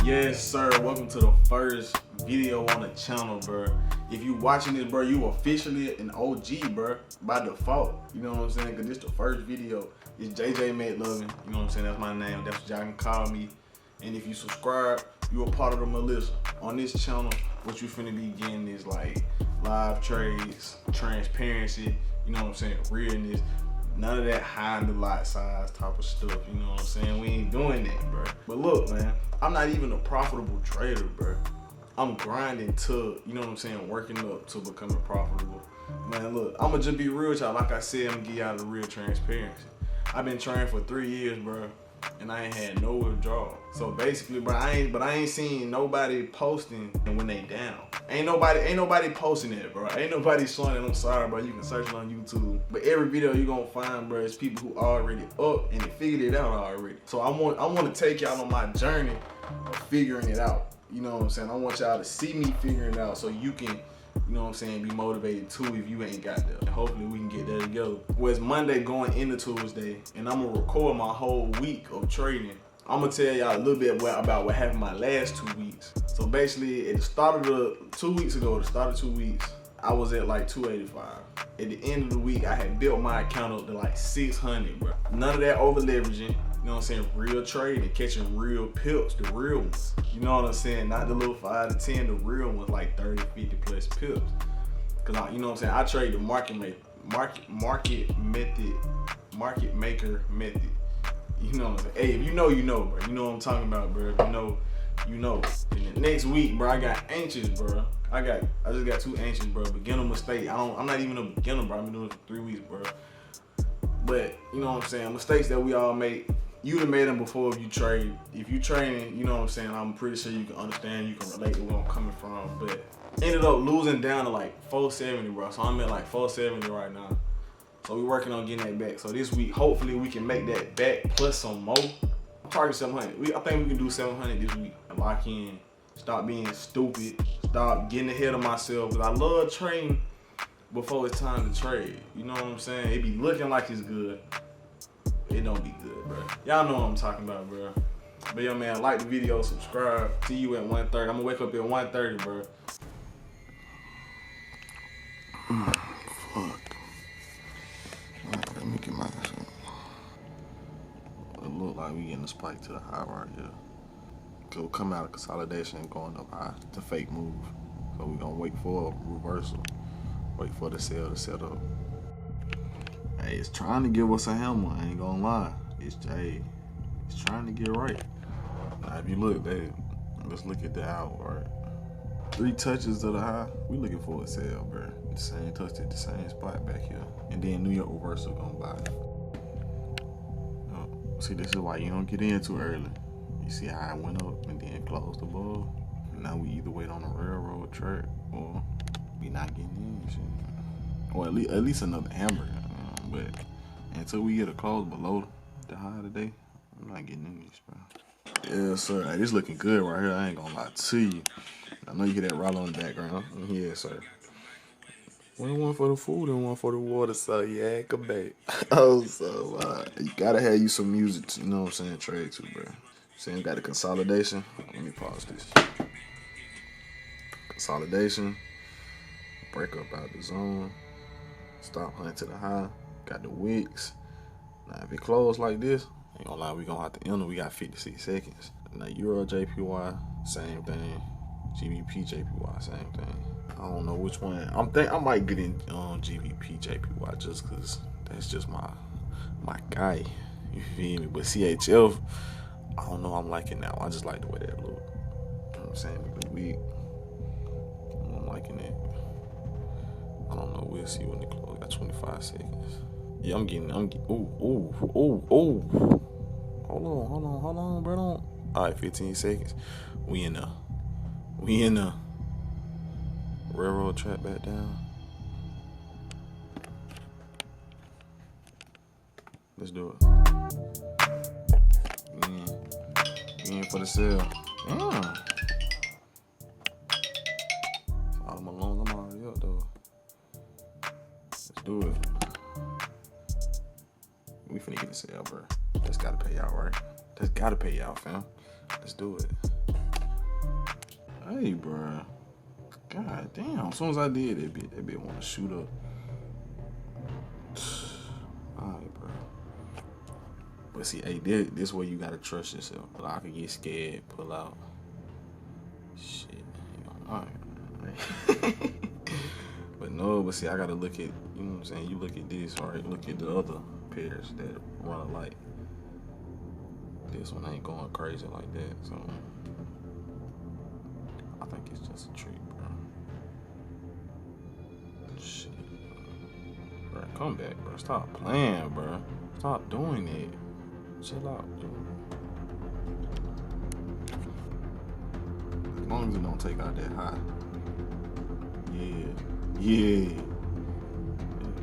Yes, sir. Welcome to the first video on the channel, bro. If you watching this, bro, you officially an OG, bro, by default. You know what I'm saying? Because this the first video. It's JJ McLovin. You know what I'm saying? That's my name. That's what y'all can call me. And if you subscribe, you a part of the militia. On this channel, what you finna be getting is like live trades, transparency, you know what I'm saying, realness. None of that high the lot size type of stuff, you know what I'm saying? We ain't doing that, bro. But look, man, I'm not even a profitable trader, bro. I'm grinding to, you know what I'm saying, working up to becoming profitable. Man, look, I'ma just be real with y'all. Like I said, I'm gonna give y'all the real transparency. I've been trading for 3 years, bro, and I ain't had no withdrawal. So basically, bro, I ain't seen nobody posting when they down. Ain't nobody posting it, bro. Ain't nobody showing it. I'm sorry, bro. You can search it on YouTube. But every video you gonna find, bro, is people who already up and they figured it out already. So I want to take y'all on my journey of figuring it out. You know what I'm saying? I want y'all to see me figuring it out so you can, you know what I'm saying, be motivated too if you ain't got that. And hopefully we can get that together. Well, it's Monday going into Tuesday, and I'm gonna record my whole week of trading. I'm gonna tell y'all a little bit about what happened my last 2 weeks. So basically, at the start of 2 weeks ago, I was at like 285. At the end of the week, I had built my account up to like 600, bro. None of that over leveraging. You know what I'm saying? Real trading, catching real pips, the real ones. You know what I'm saying? Not the little 5 to 10, the real ones, like 30, 50 plus pips. Cause you know what I'm saying? I trade the market maker method. You know what I'm saying? Hey, if you know, you know, bro. You know what I'm talking about, bro. If you know, you know. And the next week, bro, I got anxious, bro. I just got too anxious, bro. Beginner mistake. I'm not even a beginner, bro. I've been doing it for 3 weeks, bro. But you know what I'm saying? Mistakes that we all make. You done made them before if you trade. If you training, you know what I'm saying, I'm pretty sure you can understand, you can relate to where I'm coming from. But ended up losing down to like 470, bro. So I'm at like 470 right now. So we're working on getting that back. So this week, hopefully we can make that back plus some more. I'm targeting 700. I think we can do 700 this week. Lock in. Stop being stupid. Stop getting ahead of myself. Because I love trading before it's time to trade. You know what I'm saying? It be looking like it's good. It don't be good, bro. Y'all know what I'm talking about, bro. But yo, man, like the video, subscribe. See you at 1:30. I'm gonna wake up at 1:30, bro. Fuck. Let me get my shit. It look like we getting a spike to the high right here. It'll come out of consolidation and going up high. It's a fake move. So we gonna wait for a reversal. Wait for the sell to set up. Hey, it's trying to give us a hammer, I ain't gonna lie. It's trying to get right. Now if you look, babe, let's look at the hour, right? 3 touches of the high, we looking for a sell, bro. The same touch at the same spot back here. And then New York reversal gonna buy it. Oh, see, this is why you don't get in too early. You see how it went up and then closed above? Now we either wait on a railroad track or we not getting in, shit. Or at least another hammer. But until we get a close below the high today, I'm not getting in this, bro. Yes, sir. Hey, this looking good right here. I ain't gonna lie to you. I know you hear that rattle on the background. Yes, sir. One for the food and one for the water, so yeah, come back. Oh, so you gotta have you some music to, you know what I'm saying, trade too, bro. Saying got the consolidation. Let me pause this. Consolidation. Break up out the zone. Stop hunting to the high. Got the wicks. Now if it close like this, ain't gonna lie, we gonna have to enter. We got 56 seconds. Now Euro JPY, same thing. GBP JPY, same thing. I don't know which one. I might get in GBP JPY just cause that's just my guy. You feel me? But CHF, I don't know. I'm liking that one. I just like the way that look. You know what I'm saying? The week. I'm liking it. I don't know. We'll see when it close. Got 25 seconds. Yeah, I'm getting, ooh. Hold on, bro. All right, 15 seconds. We in there. Railroad track back down. Let's do it. We in for the sale. I'm already up though. Let's do it. We finna get a sale, bro. That's gotta pay out, right? That's gotta pay out, fam. Let's do it. way, bro. God damn. As soon as I did, that bit want to shoot up. Alright, bro. But see, hey, this way you gotta trust yourself. I could get scared, pull out. Shit. Alright. But see, I gotta look at, you know what I'm saying? You look at this, right? Look at the other pairs that run alike. This one ain't going crazy like that, so I think it's just a trick, bro. Shit, bro. Come back, bro. Stop playing, bro. Stop doing it. Chill out, dude. As long as it don't take out that high. Yeah.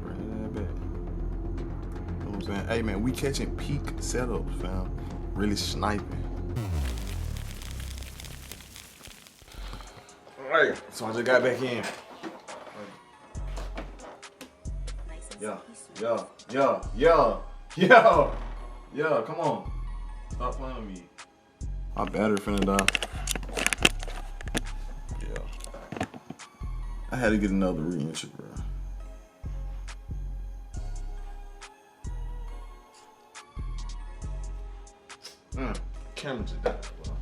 Bring that back. You know what I'm saying? Hey, man, we catching peak setups, fam. Really sniping. Alright, so I just got back in. Yo, come on. Stop playing with me. My battery finna die. Yeah. I had to get another re-entry, bro. Camera just died, bro.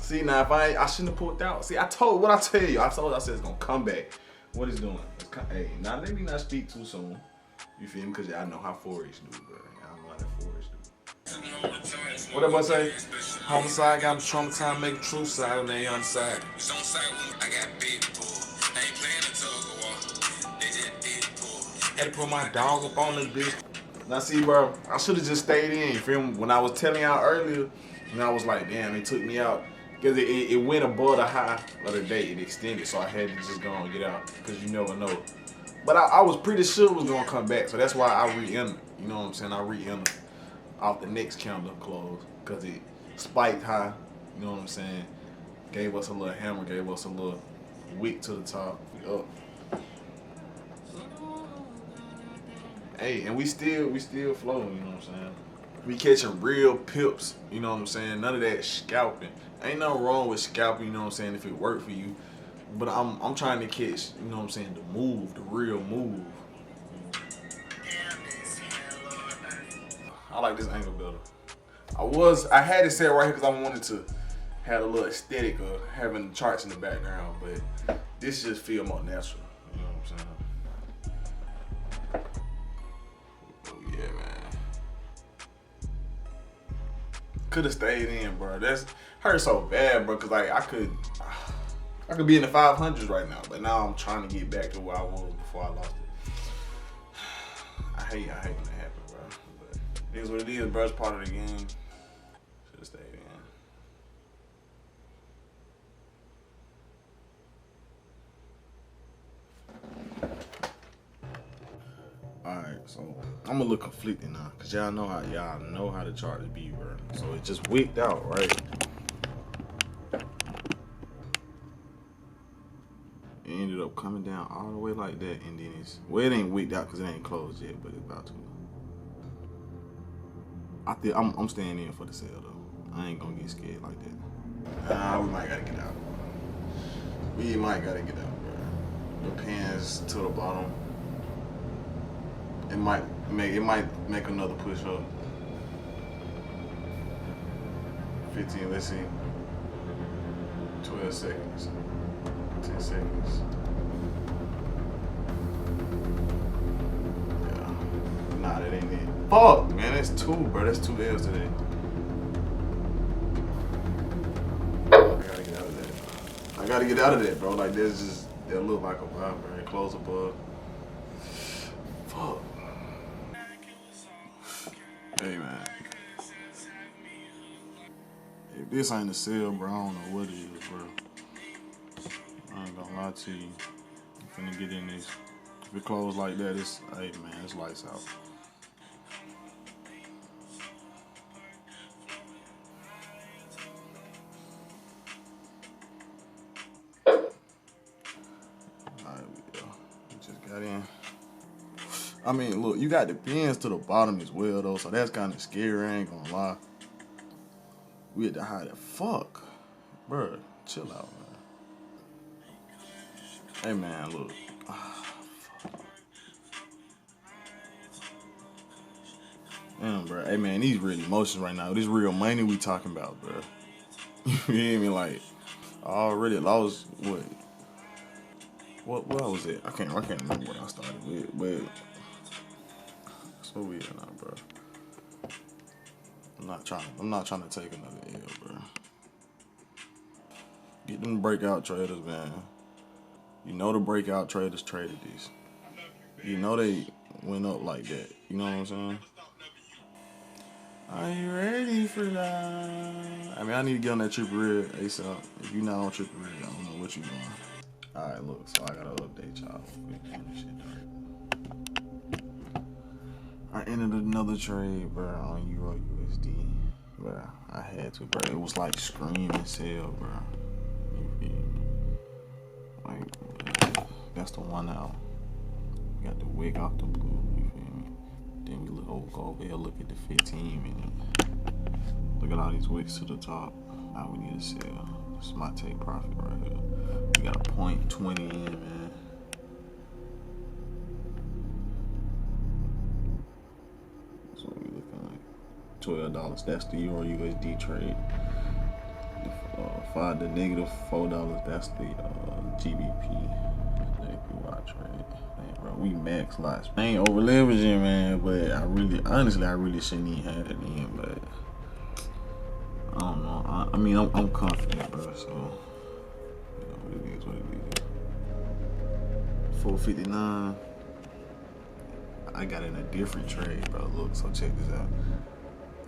See, now if I shouldn't have pulled out. See, I tell you, I said it's gonna come back. What it's doing? Hey, now let me not speak too soon. You feel me? Because y'all know how Forex do, bro. Y'all know how that Forex do. What that boy say? Homicide got me traumatized, make a true side on the other side. It's on side when I got big pull. I ain't playing a tug of war. They just did pull. Had to put my dog up on this bitch. Now see, bro, I should have just stayed in. You feel me? When I was telling y'all earlier, and I was like, damn, it took me out. Because it went above the high of the day. It extended, so I had to just go and get out. Because you never know. But I was pretty sure it was going to come back. So that's why I re-entered. You know what I'm saying? I re-entered off the next candle close. Because it spiked high. You know what I'm saying? Gave us a little hammer. Gave us a little wick to the top. We up. Hey, and we still floating, you know what I'm saying? We catching real pips, you know what I'm saying? None of that scalping. Ain't nothing wrong with scalping, you know what I'm saying, if it worked for you. But I'm trying to catch, you know what I'm saying, the move, the real move. I like this angle better. I had it set right here because I wanted to have a little aesthetic of having the charts in the background, but this just feel more natural, you know what I'm saying? Yeah, man. Could have stayed in, bro. That's hurt so bad, bro. Cause like I could be in the 500s right now, but now I'm trying to get back to where I was before I lost it. I hate when that happens, bro. But it is what it is, bro. It's part of the game. Should have stayed in. Alright, so I'm a little conflicted now, cause y'all know how the chart is be, bro. So it just wicked out, right? It ended up coming down all the way like that, and then it ain't wicked out cause it ain't closed yet, but it's about to. I think I'm staying in for the sale though. I ain't gonna get scared like that. Nah, we might gotta get out. We might gotta get out, bro. The pins to the bottom. It might make another push up. 15, let's see. 12 seconds. 10 seconds. Yeah. Nah, that ain't it. Fuck, man, that's two, bro. That's 2 L's today. I gotta get out of that, bro. Like, there's just, that look like a vibe, bro. Close above. Fuck. Hey, man. If this ain't a sale, bro, I don't know what it is, bro. I ain't gonna lie to you. I'm finna get in this. If it close like that, it's, hey, man, it's lights out. Alright, we go. We just got in. I mean, look, you got the pins to the bottom as well, though, so that's kind of scary, I ain't gonna lie. We had to hide it. Fuck. Bruh, chill out, man. Hey man, look. Damn, bro. Hey man, these real emotions right now. This real money we talking about, bro. You hear me? Like, I already lost what was it? I can't remember what I started with, but that's what we at now, bro. I'm not trying to take another L, bro. Get them breakout traders, man. You know the breakout traders traded this. You know they went up like that. You know what I'm saying? Are you ready for that? I mean, I need to get on that triple red ASAP. If you're not on triple red, I don't know what you doing. Alright, look, so I gotta update y'all. I entered another trade, bro, on Euro USD. Bro, I had to, bro. It was like screaming sell, bro. You feel me? Like, that's the 1 hour. We got the wick off the blue, you feel me? Then we go over here, look at the 15 minute. Look at all these wicks to the top. Now we need to sell. This is my take profit right here. We got a 0.20 in, man. So we looking like $12. That's the Euro USD trade. The negative $4. That's the GBP JPY trade. Man, bro, we max lots. I ain't over leveraging, man, but honestly, I really shouldn't even have it in, but I don't know. I mean, I'm confident, bro. So you know, it is what it is. 459. I got in a different trade, bro. Look, so check this out.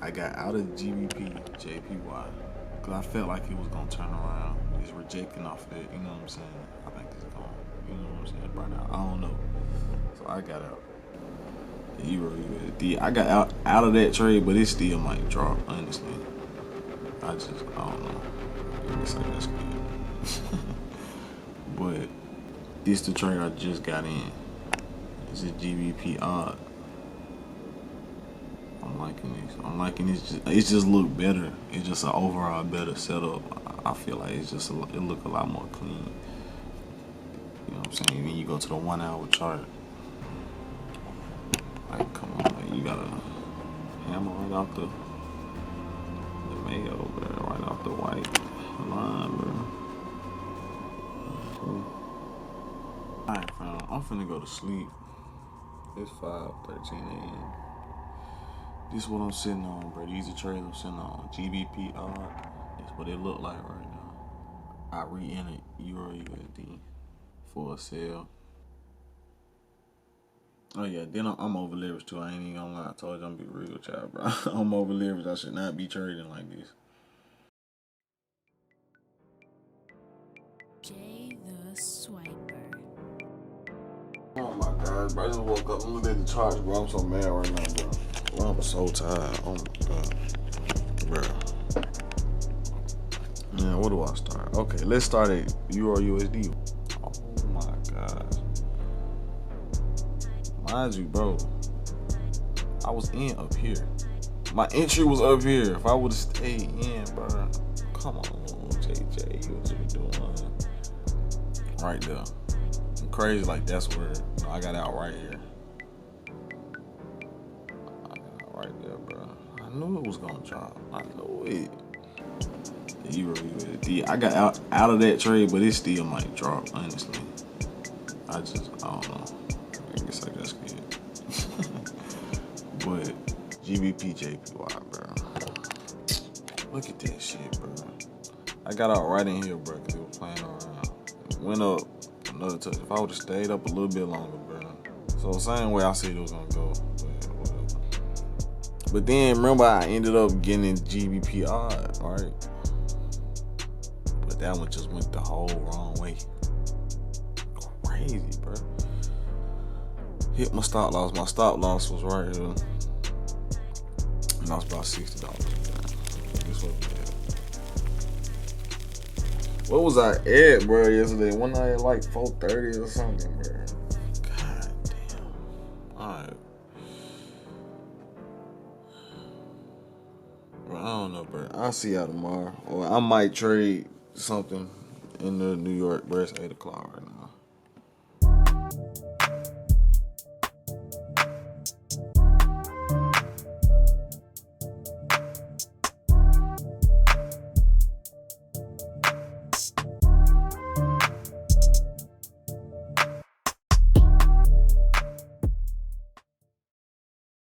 I got out of GBP JPY because I felt like it was gonna turn around. It's rejecting off of it. You know what I'm saying? I think it's going. You know what I'm saying? Right now, I don't know. So I got out. The Euro USD. I got out of that trade, but it still might drop. Honestly, I don't know. I guess I just good. But this the trade I just got in. It's a GBP odd. I'm liking this. It just look better. It's just an overall better setup. I feel like it look a lot more clean. You know what I'm saying? Then you go to the 1 hour chart. Like, come on, like, you gotta hammer right off the mayo, bro. Right off the white line, bro. Alright, fam. I'm finna go to sleep. It's 5:13 a.m. This is what I'm sitting on, bro. These are trades I'm sitting on. GBP odd. That's what it look like right now. I re-entered Euro USD for a sale. Oh yeah, then I'm over leveraged too. I ain't even gonna lie. I told you I'm gonna be real, child, bro. I'm over leveraged. I should not be trading like this. Jay the Swiper. Oh my God, bro. I just woke up and looked at the charts, bro. I'm so mad right now, bro. Bro, I'm so tired. Oh my God. Bro. Man, where do I start? Okay, let's start at Euro USD. Oh my God. Mind you, bro, I was in up here. My entry was up here. If I would have stayed in, bro. Come on, JJ. What you doing? Right there. And crazy, like that's where I got out right here. Right there, bro. I knew it was gonna drop. I know it. The Euro USD. I got out of that trade, but it still might drop. Honestly, I don't know. I guess I just good. But GBP JPY, bro. Look at that shit, bro. I got out right in here, bro, because it was playing around. It went up another touch. If I would have stayed up a little bit longer, bro. So same way I said it was gonna go. But then remember I ended up getting GBP odd, right? But that one just went the whole wrong way. Crazy, bro. Hit my stop loss. My stop loss was right here. And I was about $60. This was bad. What was I at, bro, yesterday? Wasn't I at like 430 or something, bro? God damn. Alright. Bro, I don't know, bro. I'll see y'all tomorrow. Or I might trade something in the New York, bro. It's 8 o'clock right now.